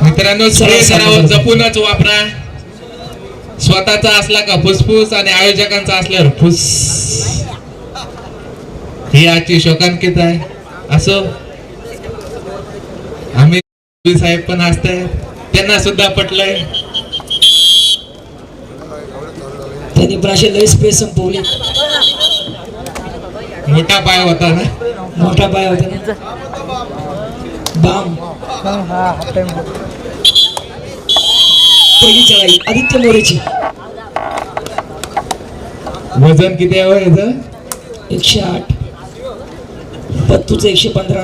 मित्रांनो, स्प्रे सराव जपूनच वापरा. स्वतःचा असला का फुसफुस आणि आयोजकांचा असल्यावर फुस. ही आजची शोकांकित आहे. असो, आम्ही साहेब पण असतात, त्यांना सुद्धा पटलंय. त्यांनी पण असे लय स्प्रे संपवले. मोठा पाय होता ना, मोठा पाय होता ना. बाम पहिली चढाई आदित्य मोरेची. वजन किती आहे याचं? 108. पत्तूचं 115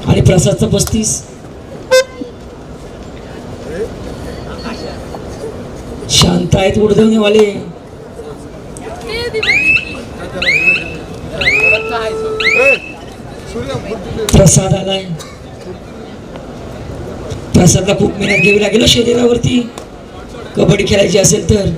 आणि प्रसादचं 35. शांत आहेत उडदवणेवाले. प्रसाद आलाय. प्रसादला खूप मेहनत घ्यावी लागेल शरीरावरती कबड्डी खेळायची असेल तर.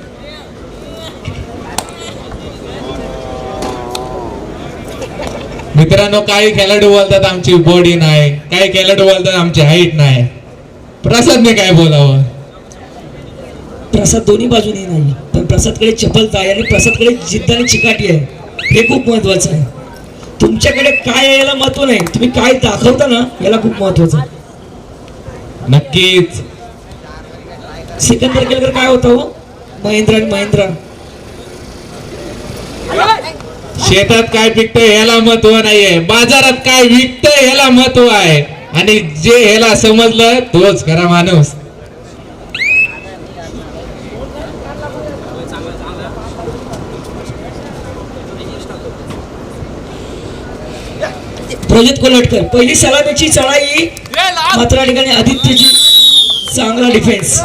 मित्रांनो, काही खेळाडू बोलतात आमची बॉडी नाही, काही खेळाडू बोलतात आमची हाईट नाही. प्रसादने काय बोलावं? प्रसाद दोन्ही बाजूने नाही, पण प्रसादकडे चपलता आहे आणि प्रसादकडे जिद्द आणि चिकाटी आहे. हे खूप महत्वाचं आहे. तुमच्याकडे काय आहे याला महत्व नाही, तुम्ही काय दाखवता ना याला खूप महत्वाचं आहे. नक्कीच. सिकंदर केलकर काय होता हो? महेंद्र आणि महेंद्र. शेतात काय पिकतंय ह्याला महत्व नाहीये, बाजारात काय विकतंय ह्याला महत्व आहे. आणि जे ह्याला समजलं तोच खरा माणूस. प्रजित कोल्हटकर पहिली सलामीची चढाई, मात्र या ठिकाणी आदित्यची चांगला डिफेन्स.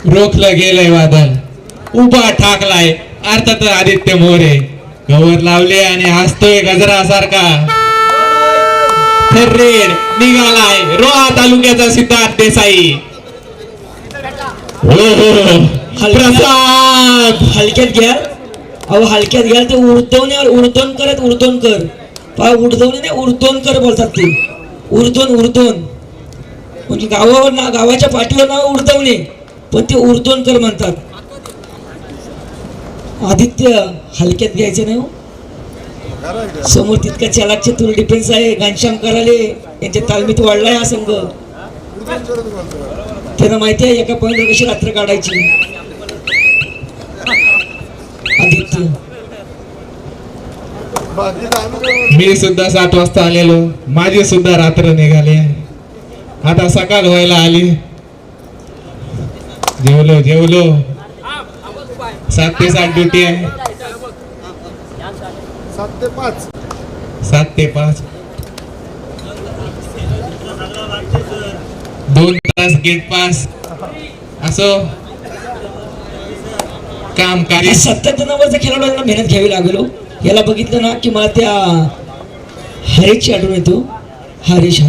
रोखलं गेलंय वादळ, उभा ठाकलाय अर्थात आदित्य मोरे. कवर लावले आणि हसतोय गजरासारखा. थर्रेड निघालाय रोहा तालुक्याचा सिद्धार्थ देसाई. प्रसाद हलक्यात घ्या अहो, हलक्यात घ्या. ते उर्दोन करत उर्दोनकर पहा, उर्दवणे नाही उर्दोनकर बोलतात ते. उर्दोन म्हणजे गावावर ना, गावाच्या पाठीवर नाव उर्दवणे, पण ते उर्दोनकर म्हणतात. आदित्य हलक्यात घ्यायचं नाही हो. समोर तितका चालाक चतुर डिफेन्स आहे. घनश्याम कराले यांच्या तालमीत वाढलाय हा संघ. त्यांना माहिती आहे एका पॉइंटवर कशी रात्र काढायची. आदित्य, मी सुद्धा 7 वाजता आलेलो, माझी सुद्धा रात्र निघाली, आता सकाळ व्हायला आली. जेवलो 7 ते 7 ड्युटी आहे. 7 ते 5 2 तास गेट पास. असो काम कार्य. 77 नंबरचा खेळाडूंना मेहनत घ्यावी लागेल. याला बघितलं ना की मला त्या हरेशची आठवण येतो. हरीश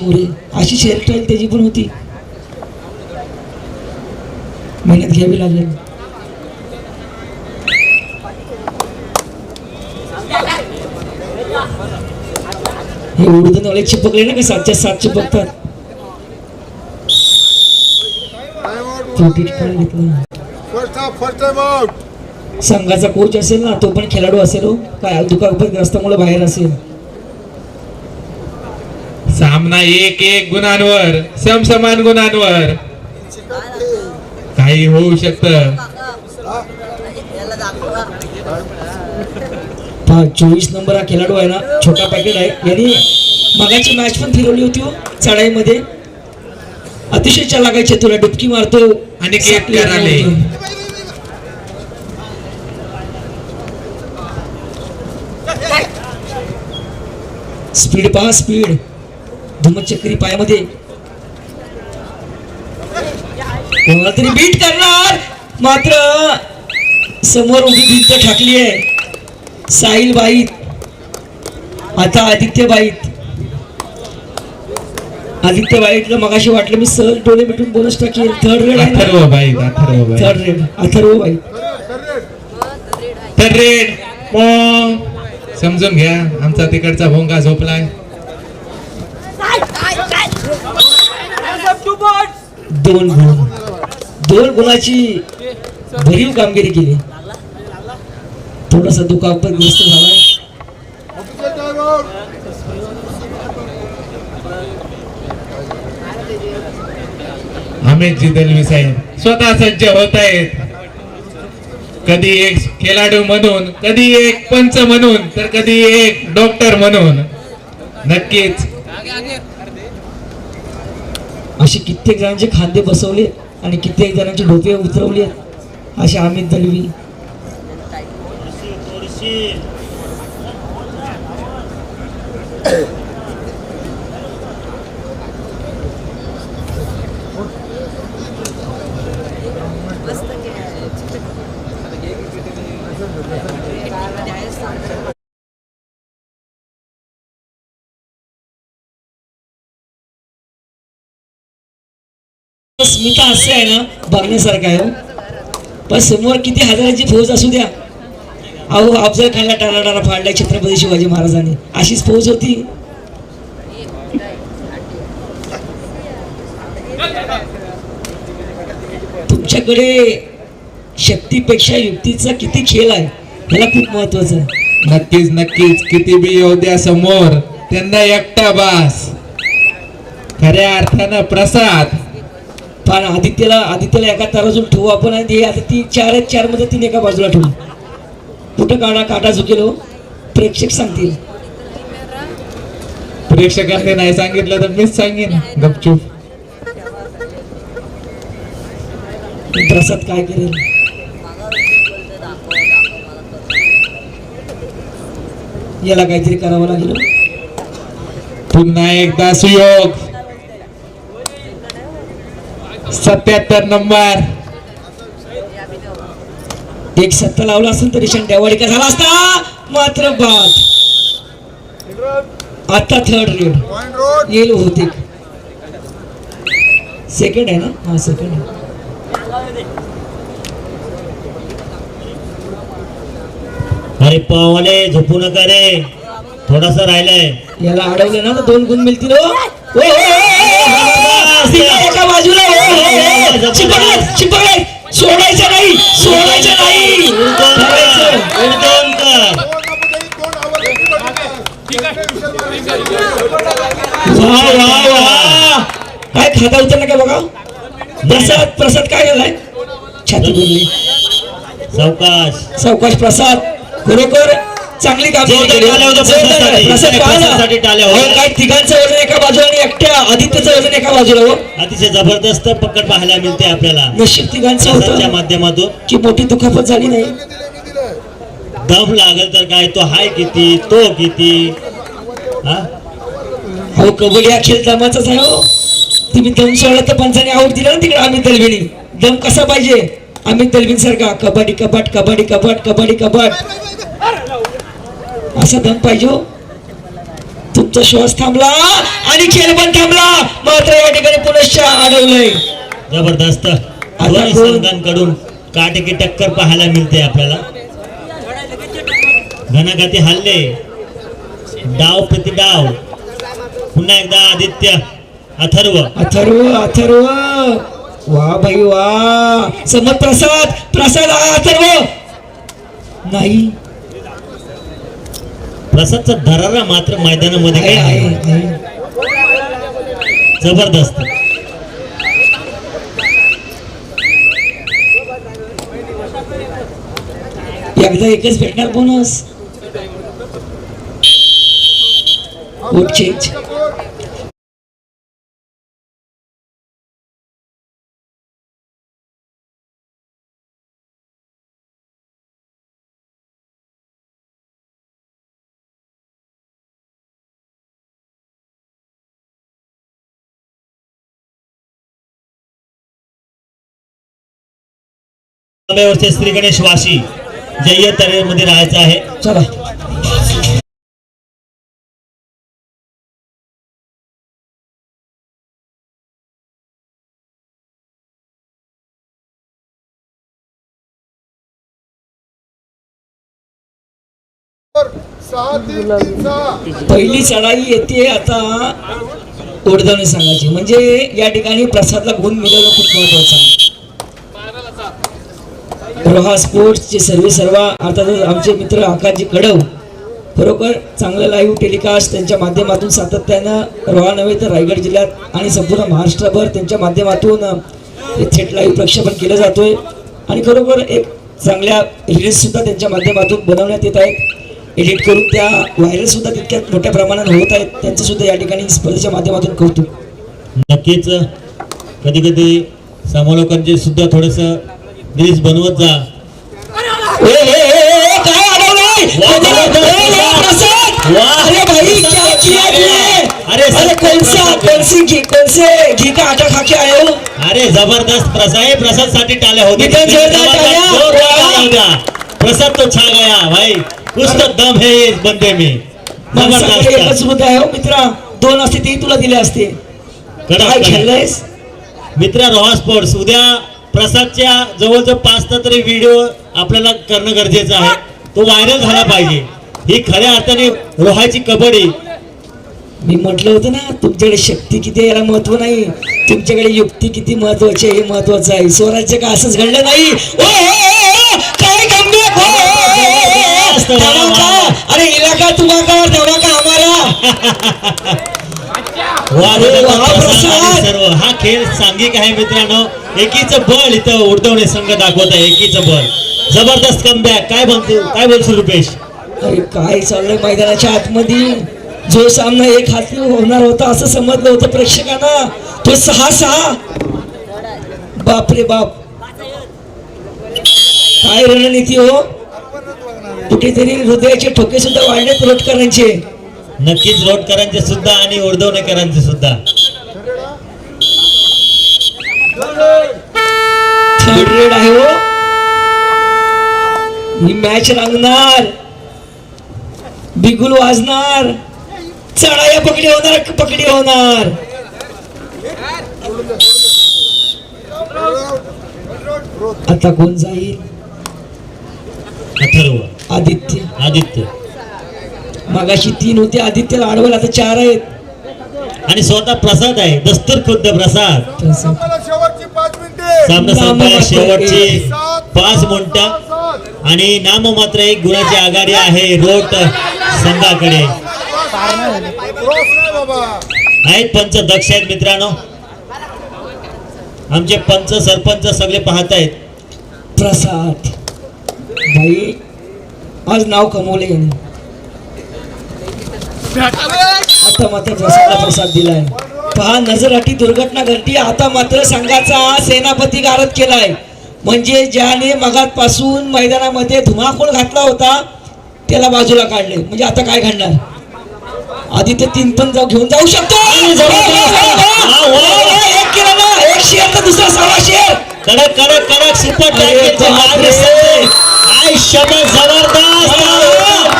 मोरे अशी हेअरस्टाईल त्याची पण होती. मेहनत घ्यावी लागेल. हे उडदनवाले चिपकले ना का 7च्या 7 चिपकतात. संघाचा कोच असेल ना तो पण खेळाडू असेल हो, काय दुखापतग्रस्तामुळे बाहेर असेल. सामना 1-1 गुणांवर, समसमान गुणांवर. काही होऊ शकत. 24 नंबर हा खेळाडू आहे ना, छोटा पॅकेट आहे. यांनी मगाची मॅच पण फिरवली होती हो चढाईमध्ये. अतिशय चालाक आहे, तुला डुबकी मारतो आणि केक कराले. स्पीड पहा, स्पीड धुमचक्री पायामध्ये. कोणाला तरी बीट करणार, मात्र समोर उभी भिंत ठाकली आहे. साहिल बाईत, आता आदित्य बाईत. आदित्य बाईतला मगाशी वाटलं मी सहज डोळे मिटून बोनस टाकेल. थर्ड रेड आहे, अथर्व बाईत. थर्ड रेड अथर्व बाईत. तर रेड पॉंग. समजून घ्या आमचा तिकडचा भोंगा झोपलाय. दोन गुण, दोन गुणाची भरीव कामगिरी केली. थोडासा दुखापतग्रस्त झालाय. अमितजी दलवी साहेब स्वतः सज्ज होत आहेत. कधी एक खेळाडू म्हणून, कधी एक पंच म्हणून, तर कधी एक डॉक्टर म्हणून. नक्कीच असे कित्येक जणांचे खांदे बसवले आणि कित्येक जणांचे डोके उतरवले असे अमित दलवी. स्मिता हास्य आहे ना बघण्यासारखं आहे हो. पण समोर किती हजाराची फौज असू द्या, अहो अफजल खानला टाळाटाळा फाडलाय छत्रपती शिवाजी महाराजांनी. अशीच फौज होती. तुमच्याकडे शक्तीपेक्षा युक्तीचा किती खेळ आहे ह्याला खूप महत्वाचं आहे. नक्कीच नक्कीच किती बी योद्या समोर त्यांना एकटा बास. खऱ्या अर्थानं प्रसाद. पण आदित्यला एका तराजून ठेवू आपण आणि ते आता ती 4 मध्ये 3 एका बाजूला ठेवू. कुठं काटा झुकेल हो? प्रेक्षक सांगतील. प्रेक्षकांनी नाही सांगितलं तर मीच सांगेन गपचूप. प्रसाद काय करेल? याला काहीतरी करावं लागेल. पुन्हा एकदा सुयोग. 77 नंबर. एक 7 लावला असेल तरी शेंड्यावाडी झाला असता, मात्र बाद. आता 3rd रेड येईल होते. सेकंड आहे ना? हा सेकंड आहे. अरे पावाले झोपू नका रे, थोडासा राहिलाय. याला अडवलं ना तर 2 गुण मिळतील हो. एका बाजूला चिपकले. सोडायचं नाही. काय खाता उतरलं का बघा. प्रसाद काय झालाय? छाती बोलली. सावकाश प्रसाद. खरोखर चांगली कामगिरी केली. प्रसाद काय तिघांचं वजन एका बाजूला आणि एकट्या आदित्यचं वजन एका बाजूला हो. अतिशय जबरदस्त पकड पाहायला मिळते आपल्याला नशीब तिघांचं होतं माध्यमातून की मोठी दुखापत झाली नाही. दम लागल तर काय, तो हाय किती, तो किती. अहो कबड्डी हा खेळ दमाचाच आहे हो. तुम्ही दम सोडला तर पंचाने आऊट दिला ना तिकडे अमित दलवीनी. दम कसा पाहिजे अमित दलवीन सारखा. कबड्डी कबाट असा दम पाहिजे हो. तुमचा श्वास थांबला आणि खेळ पण थांबला, मात्र या ठिकाणी पुनश्च अडवलंय. जबरदस्त दोन्ही संघांकडून काटेकी टक्कर पाहायला मिळते आपल्याला. घनाघाती हल्ले, डाव प्रति डाव. पुन्हा एकदा आदित्य अथर्व. वा भाई वा. समोर प्रसाद अथर्व नाही. प्रसादचा धरारा मात्र मैदानामध्ये काय आहे. जबरदस्त. एकदा एकच भेटणार बोनस. चेंज. व्यवस्थित श्री गणेश वाशी जय्यत तळेमध्ये राहायचं आहे. चला. पहिली चढाई येते आता उडदावणे सांगायची, म्हणजे या ठिकाणी प्रसादला गुण मिळवणं खूप महत्वाचं आहे. रोहा स्पोर्ट्सचे सर्व अर्थातच आमचे मित्र आकाशजी कडव खरोखर चांगलं लाईव्ह टेलिकास्ट त्यांच्या माध्यमातून सातत्यानं रोहा नव्हे तर रायगड जिल्ह्यात आणि संपूर्ण महाराष्ट्रभर त्यांच्या माध्यमातून हे थेट लाईव्ह प्रक्षेपण केलं जातोय आणि खरोखर एक चांगल्या रील्स सुद्धा त्यांच्या माध्यमातून बनवण्यात येत आहेत. एडिट करून त्या व्हायरल सुद्धा तितक्यात मोठ्या प्रमाणात होत आहेत. त्यांचं सुद्धा या ठिकाणी स्पर्धेच्या माध्यमातून कौतुक. नक्कीच कधी कधी समालोकांचे सुद्धा थोडस रील्स बनवत जा. अरे भाई क्या किया तूने? अरे कौन से घी का आटा खा के आए हो? अरे जबरदस्त प्रसाद साठी टाल्या होते. प्रसाद तो छा गया भाई, कुछ तो दम है इस बंदे में. माणसाकडे एकच मुद्दा आहे हो मित्रा, 2 असते ते तुला दिले असते. काय खेळलायस मित्रा? रोहा स्पोर्ट्स उद्या प्रसादच्या जवळजवळ 5 तरी व्हिडिओ आपल्याला करणं गरजेचं आहे. तो व्हायरल झाला पाहिजे. ही खऱ्या अर्थाने रोहाची कबड्डी. मी म्हटलं होतं ना तुमच्याकडे शक्ती किती आहे याला महत्व नाही, तुमच्याकडे युक्ती किती महत्वाची आहे हे महत्वाचं आहे. स्वराज्य का असंच घडलं नाही. काय गंभीर अरे इलाका तुम्हाला धमाका आम्हाला. सर्व हा खेळ सांघिक आहे मित्रांनो. एकीचं बळ इथं उडदवणे संघ दाखवत आहे. एकीचं बळ. जबरदस्त कमबॅक. काय बोलशील रुपेश? अरे काय चाललंय मैदानाच्या आतमध्ये? जो सामना एक हाती होणार होता असं समजलं होतं प्रेक्षकांना, तो 6-6. बाप रे बाप, काय रणनीती हो. कुठेतरी हृदयाचे ठोके सुद्धा वाढलेत रोटकरांचे. नक्कीच रोटकरांचे सुद्धा आणि उडदवणेकरांचे सुद्धा. थर्ड रेड आहे हो. ही मॅच रंगणार, बिगुल वाजणार, चढाया पकडी होणार. आता कोण जाईल? अथर्व, आदित्य. मगाशी 3 होते, आदित्यला अडवल, आता 4 आहेत. आणि स्वतः प्रसाद आहे, दस्तूर खुद्द प्रसाद. सामना संपायला शेवटची 5 मिनिटं आणि नाममात्र 1 गुणाची आघाडी आहे रोट संघाकडे. आहेत पंच दक्ष आहेत मित्रांनो. आमचे पंच सरपंच सगळे पाहत आहेत. प्रसाद भाई आज नाव कमवले याने. आता मात्र प्रसाद दिलाय. पहा नजरअटी दुर्घटना घडली. आता मात्र संघाचा सेनापती गारद केलाय, म्हणजे ज्याने मगातपासून मैदानामध्ये धुमाकूळ घातला होता त्याला बाजूला काढले. म्हणजे आता काय घडणार? आदित्य 3 पण घेऊन जाऊ शकतो. एक केला ना, 1 शेअर तर दुसरा 6 शेअर. कडक सुपर टॅकलचे मागे संजय. आय शब्द जबरदस्त.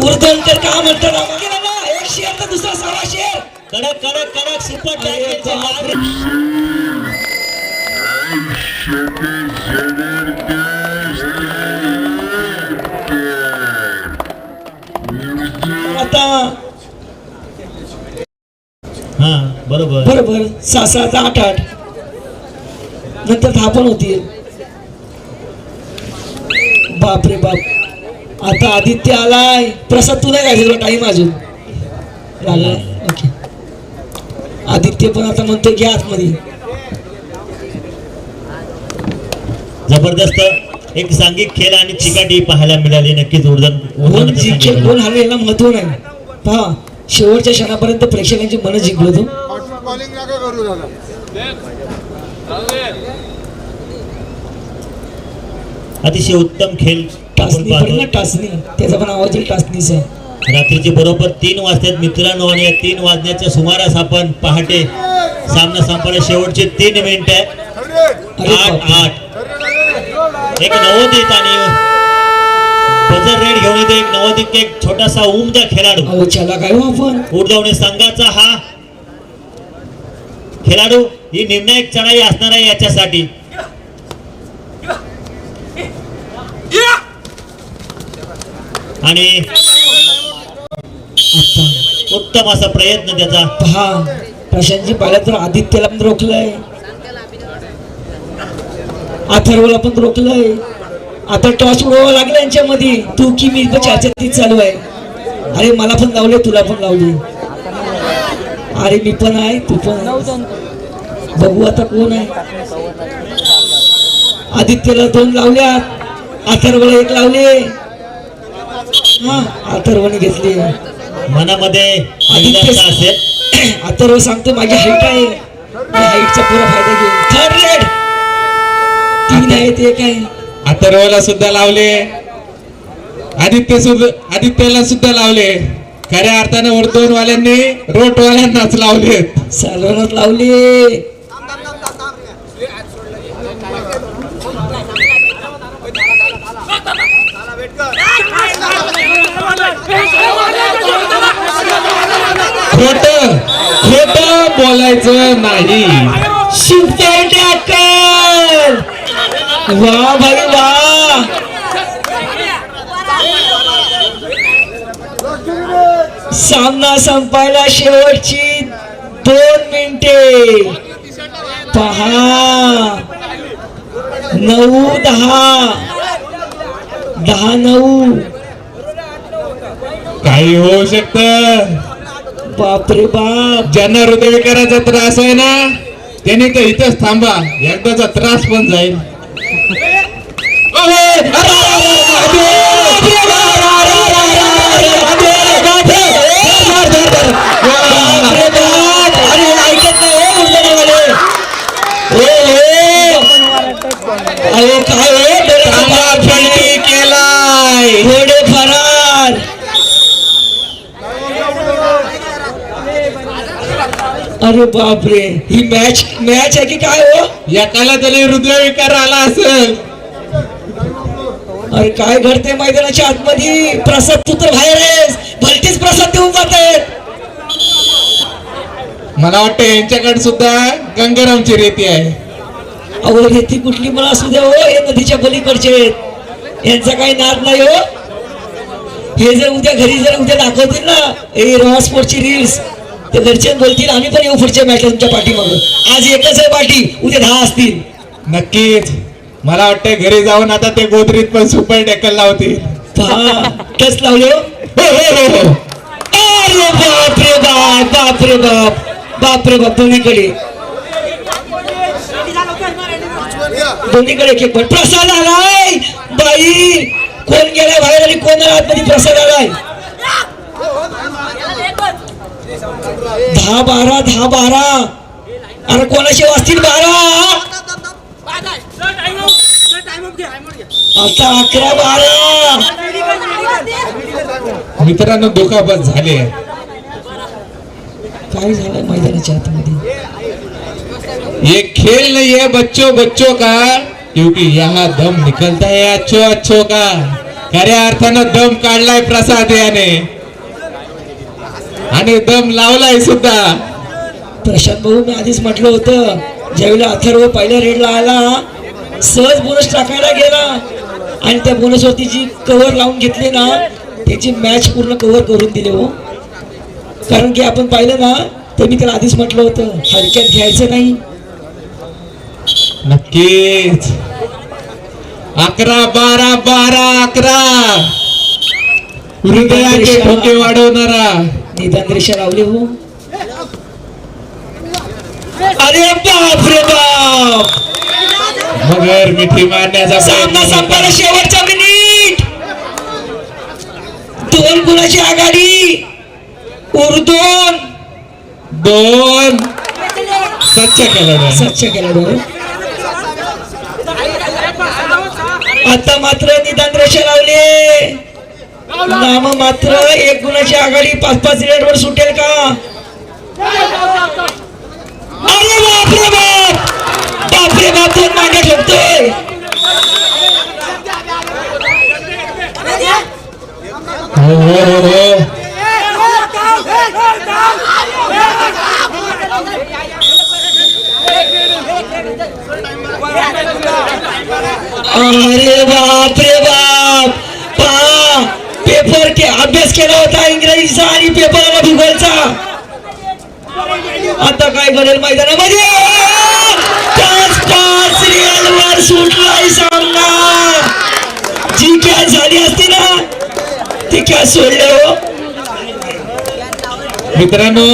उर्दनकर का म्हणतात आम्हाला ना, 1 शेअर तर दुसरा 6 शेअर. कडक सुपर टॅकलचे मागे. आता हा बरोबर 6-6 8-8 नंतर 10 पण होतील. बाप रे बाप. आता आदित्य आलाय. प्रसाद तू नाही घ्यायचं, टाइम अजून लागला. ओके, आदित्य पण आता म्हणतो घ्या आतमध्ये. जबरदस्त एक सांघिक खेळ आणि चिकाटी पाहायला मिळाली. नक्कीच कोण हरले याला महत्व नाही. पहा शेवटच्या क्षणापर्यंत प्रेक्षकांची मन जिंकलो तो. अतिशय उत्तम खेळ. टाचणी त्याचा पण आवाज टाचणीचा. रात्रीचे बरोबर 3 वाजतात मित्रांनो आणि या 3 वाजण्याच्या सुमारास आपण पहाटे सामना संपायला शेवटचे 3 मिनिट आहे. 8-8 एक नवोदित आणि बजर रेड घेऊन येते. एक नवोदित एक छोटासा उमदा खेळाडू. चला काय हो आपण उडदवणे संघाचा हा खेळाडू ही निर्णायक चढाई असणार आहे याच्यासाठी. आणि उत्तम असा प्रयत्न त्याचा. पहा प्रशांतजी पाहिलं तर आदित्यला पण रोखलंय, अथर्वला पण रोखलंय. आता टॉस उडवावं लागलं यांच्यामध्ये, तू की मी चर्चा चालू आहे. अरे मला पण लावले, तुला पण लावली, अरे मी पण आहे, तू पण आहे. बघू आता कोण आहे. आदित्यला 2 लावल्यात, अथर्वला 1 लावले. हा अथर्वने घेतली. मनामध्ये आदित्य असेल अथर्व सांगतो माझी हाईट आहे, हाईटचा पुरा फायदा घेऊन. थर्ड रेड 3 आहेत, 1 आहे. अथर्वला सुद्धा लावले, आदित्यला सुद्धा लावले. खऱ्या अर्थाने वर्धनवाल्यांनी रोटवाल्यांनाच लावलेत. सर्वांनाच लावले. खोट खोट बोलायचं नाही. सुपर टॅकल, वा भाई वा. सामना संपायला शेवटची 2 मिनिटे. पहा 9-10, 10-9. काही होऊ शकत. बापरे बाप. ज्यांना हृदयविकाराचा त्रास आहे ना त्यांनी तर इथंच थांबा, एकदाचा त्रास पण जाईल. अरे ऐकत नाही. अरे काय चांगला फलटी केलाय. घोडे फरार. अरे बापरे, ही मॅच आहे की काय हो. एकाला तरी हृदयविकार आला असेल. अरे काय घडते मैदानाच्या आतमध्ये. प्रसाद तू तर बाहेर आहेस, भलतीच प्रसाद देऊन जात आहेत. मला वाटतं यांच्याकडे सुद्धा गंगारामची रेती आहे. अहो रेती कुठली मला असू द्या हो, हे नदीच्या पलीकडचे आहेत, यांचा काही नाद नाही हो. हे जर उद्या घरी उद्या दाखवतील ना हे रॉ स्पोर्टची रील्स, ते घरचे बोलतील आम्ही पण येऊ पुढच्या मॅचला तुमच्या पाठीमागं. आज एकच आहे पाठी, उद्या 10 असतील. नक्कीच. मला वाटतं घरी जाऊन आता ते गोदरीत पण सुपर टॅकल लावतील. टच लावले हो. अरे बापरे बाप, बापरे बाप, बापरे बाप. दोन्हीकडे एक पण प्रसाद आलाय. बाई कोण गेलाय बाहेर आणि कोणाला आतमध्ये प्रसाद आलाय. 10-12, 10-12. अरे कोणाशी वाजतील 12. आता 11-12. मित्रांनो दुखापत झाली आहे. काय झालंय मैदानाच्या आतमध्ये. ये खेल नहीं है बच्चों का, क्योंकि यहाँ दम निकलता है अच्छो का. खऱ्या अर्थानं दम काढलाय प्रसाद याने आणि दम लावलाय सुद्धा. प्रशांत भाऊ मी आधीच म्हटलं होतं, ज्यावेळेला अथर्व पहिल्या रेडला आला सहज बोनस टाकायला गेला आणि त्या बोनसवरती जी कव्हर लावून घेतली ना त्याची मॅच पूर्ण कव्हर करून दिले हो. कारण की आपण पाहिलं ना तर मी त्याला आधीच म्हटलं होतं हलक्यात घ्यायचं नाही. नक्कीच. 11-12 हृदयाचे ठोके वाढवणारा निदान रेषा लावली हो. अरे बाप रे बाप. मगर मिठी मारण्याचा सामना संपायला शेवटचा मिनिट. 2 गुणाची आघाडी. उर्दून 2 सच्चा खेळाडू. आता मात्र निदान रेषा लावले. नाम मात्र 1 गुणाची आघाडी. 5-5 रेडवर सुटेल का. अरे बापरे बाप, बापरे बाप. 2 मागे ठेवतोय. हो. अरे बाप रे बाप. पहा अभ्यास केला होता इंग्रजीचा आणि पेपर आला भूगोलचा. आता काय घडेल मैदानामध्ये? 5-5 रिअलवर सुटलाय सामना. जी कॅच झाली असती ना ती कॅच सोडले हो मित्रांनो